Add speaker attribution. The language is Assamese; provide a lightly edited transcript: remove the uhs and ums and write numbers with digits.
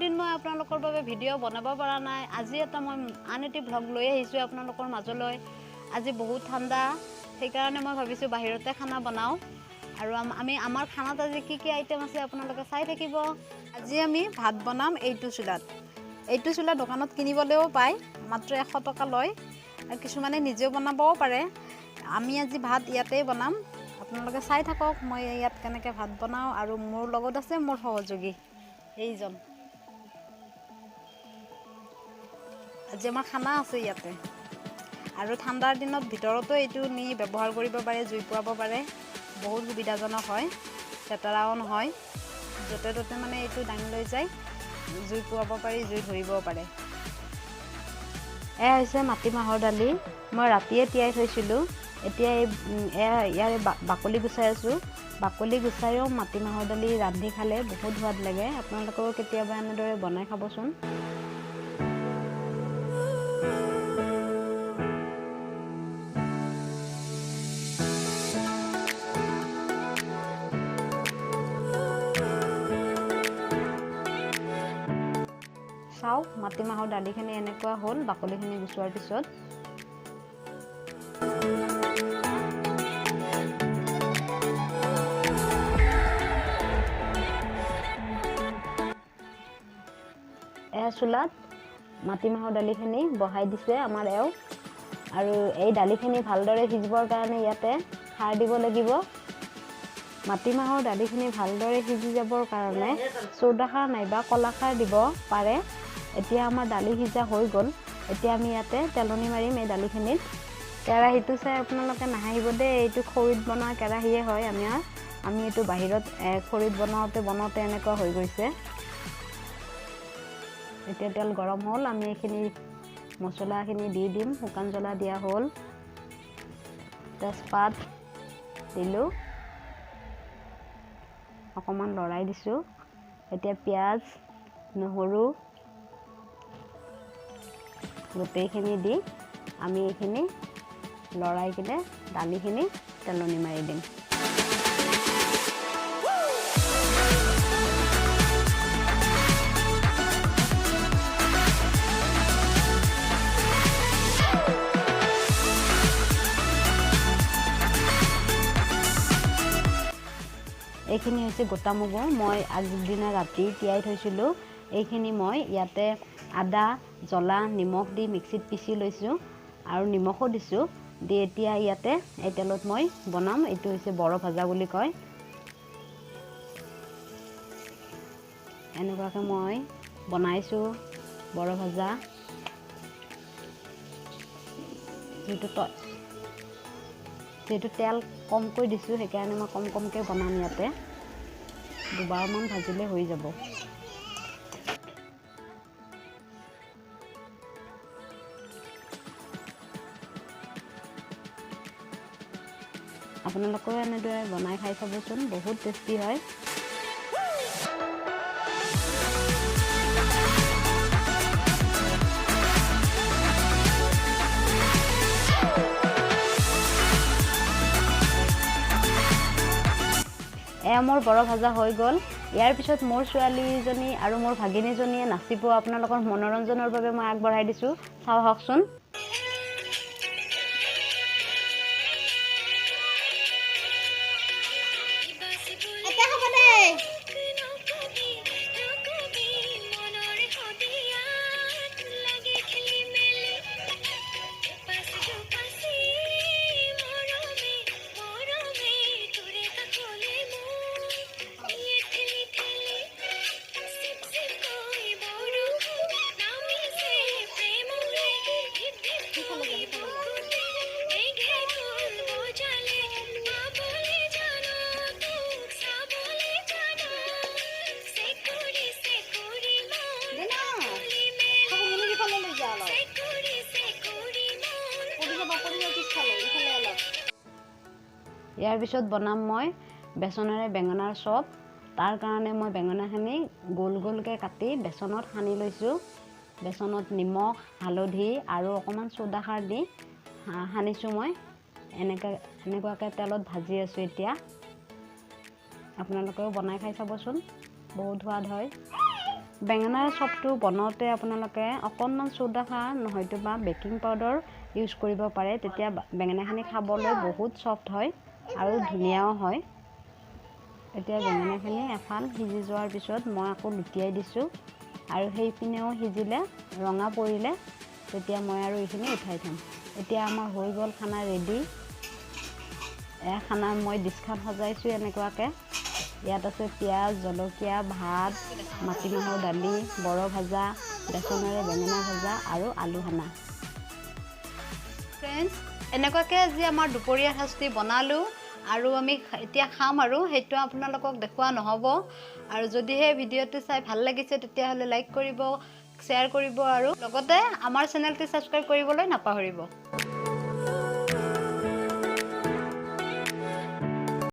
Speaker 1: দিন মই আপোনালোকৰ বাবে ভিডিঅ' বনাব পৰা নাই আজি এটা মই আন এটি ভ্লগ লৈ আহিছোঁ আপোনালোকৰ মাজলৈ আজি বহুত ঠাণ্ডা সেইকাৰণে মই ভাবিছোঁ বাহিৰতে খানা বনাওঁ আৰু আমি আমাৰ খানাত আজি কি আইটেম আছে আপোনালোকে চাই থাকিব আজি আমি ভাত বনাম এইটো চুলা দোকানত কিনিবলৈও পায় মাত্ৰ 100 টকা লয় আৰু কিছুমানে নিজেও বনাবও পাৰে আমি আজি ভাত ইয়াতেই বনাম আপোনালোকে চাই থাকক মই ইয়াত কেনেকৈ ভাত বনাওঁ আৰু মোৰ লগত আছে মোৰ সহযোগী এইজন আজি আমাৰ খানা আছে ইয়াতে আৰু ঠাণ্ডাৰ দিনত ভিতৰতো এইটো নি ব্যৱহাৰ কৰিব পাৰে জুই পুৱাব পাৰে বহুত সুবিধাজনক হয় চেটাৰাও নহয় য'তে ত'তে মানে এইটো দাঙি লৈ যায় জুই পুৱাব পাৰি জুই ধৰিবও পাৰে এয়া হৈছে মাটিমাহৰ দালি মই ৰাতিয়ে তিয়াই থৈছিলোঁ এতিয়া ইয়াৰে বাকলি গুচাই আছোঁ বাকলি গুচাইও মাটিমাহৰ দালি ৰান্ধি খালে বহুত সোৱাদ লাগে আপোনালোকেও কেতিয়াবা এনেদৰে বনাই খাবচোন চাওক মাটিমাহৰ দালিখিনি এনেকুৱা হ'ল বাকলিখিনি গুচোৱাৰ পিছত চুলাত মাটিমাহৰ দালিখিনি বহাই দিছে আমাৰ এওঁ আৰু এই দালিখিনি ভালদৰে সিজিবৰ কাৰণে ইয়াতে খাৰ দিব লাগিব মাটিমাহৰ দালিখিনি ভালদৰে সিজি যাবৰ কাৰণে চৌদা খাৰ নাইবা কলা খাৰ দিব পাৰে এতিয়া আমাৰ দালি সিজা হৈ গ'ল এতিয়া আমি ইয়াতে তেলনি মাৰিম এই দালিখিনিত কেৰাহীটো চাই আপোনালোকে নাহাঁহিব দেই এইটো খৰিত বনোৱা কেৰাহীয়ে হয় আমি এইটো বাহিৰত খৰিত বনাওঁতে এনেকুৱা হৈ গৈছে এতিয়া তেল গৰম হ'ল আমি এইখিনি মছলাখিনি দি দিম শুকান জ্বলা দিয়া হ'ল তেজপাত দিলোঁ অকণমান লৰাই দিছোঁ এতিয়া পিঁয়াজ নহৰু গোটেইখিনি দি আমি এইখিনি লৰাই কিনে দালিখিনি তেলনি মাৰি দিম এইখিনি হৈছে গোটা মগু মই আগদিনা ৰাতি তিয়াই থৈছিলোঁ এইখিনি মই ইয়াতে আদা জ্বলা নিমখ দি মিক্সিত পিচি লৈছোঁ আৰু নিমখো দিছোঁ দি এতিয়া ইয়াতে এই তেলত মই বনাম এইটো হৈছে বৰ ভাজা বুলি কয় এনেকুৱাকৈ মই বনাইছোঁ বৰ ভাজা যিহেতু তেল কমকৈ দিছোঁ সেইকাৰণে মই কমকৈ বনাম ইয়াতে দুবাৰমান ভাজিলে হৈ যাব আপোনালোকেও এনেদৰে বনাই খাই চাবচোন বহুত টেষ্টি হয় মোৰ বৰ ভাজা হৈ গ'ল ইয়াৰ পিছত মোৰ ছোৱালীজনী আৰু মোৰ ভাগিনীজনীয়ে নাচিব আপোনালোকৰ মনোৰঞ্জনৰ বাবে মই আগবঢ়াই দিছোঁ চাওঁ হওকচোন ইয়াৰ পিছত বনাম মই বেচনেৰে বেঙেনাৰ চপ তাৰ কাৰণে মই বেঙেনাখিনি গোল গোলকৈ কাটি বেচনত সানি লৈছোঁ বেচনত নিমখ হালধি আৰু অকণমান চৌদা খাৰ দি সানিছোঁ মই এনেকুৱাকৈ তেলত ভাজি আছোঁ এতিয়া আপোনালোকেও বনাই খাই চাবচোন বহুত সোৱাদ হয় বেঙেনাৰ চপটো বনাওঁতে আপোনালোকে অকণমান চ'ডা খাৰ নহয়তো বা বেকিং পাউডাৰ ইউজ কৰিব পাৰে, তেতিয়া বেঙেনাখিনি খাবলৈ বহুত চফ্ট হয় আৰু ধুনীয়াও হয়। এতিয়া বেঙেনাখিনি এফাল সিজি যোৱাৰ পিছত মই আকৌ লুটিয়াই দিছোঁ আৰু সেইপিনেও সিজিলে ৰঙা পৰিলে তেতিয়া মই আৰু এইখিনি উঠাই থ'ম। এতিয়া আমাৰ হৈ গ'ল খানা ৰেডি। খানা মই ডিছখন সজাইছোঁ এনেকুৱাকৈ। ইয়াত আছে পিঁয়াজ, জলকীয়া, ভাত, মাটিমাহৰ দালি, বৰ ভাজা, বেচনেৰে বেঙেনা ভাজা আৰু আলু সানা। ফ্ৰেণ্ডছ, এনেকুৱাকৈ আজি আমাৰ দুপৰীয়া সাজটি বনালোঁ আৰু আমি এতিয়া খাম আৰু সেইটো আপোনালোকক দেখুওৱা নহ'ব। আৰু যদিহে ভিডিঅ'টো চাই ভাল লাগিছে তেতিয়াহ'লে লাইক কৰিব, শ্বেয়াৰ কৰিব আৰু লগতে আমাৰ চেনেলটো ছাবস্ক্ৰাইব কৰিবলৈ নাপাহৰিব।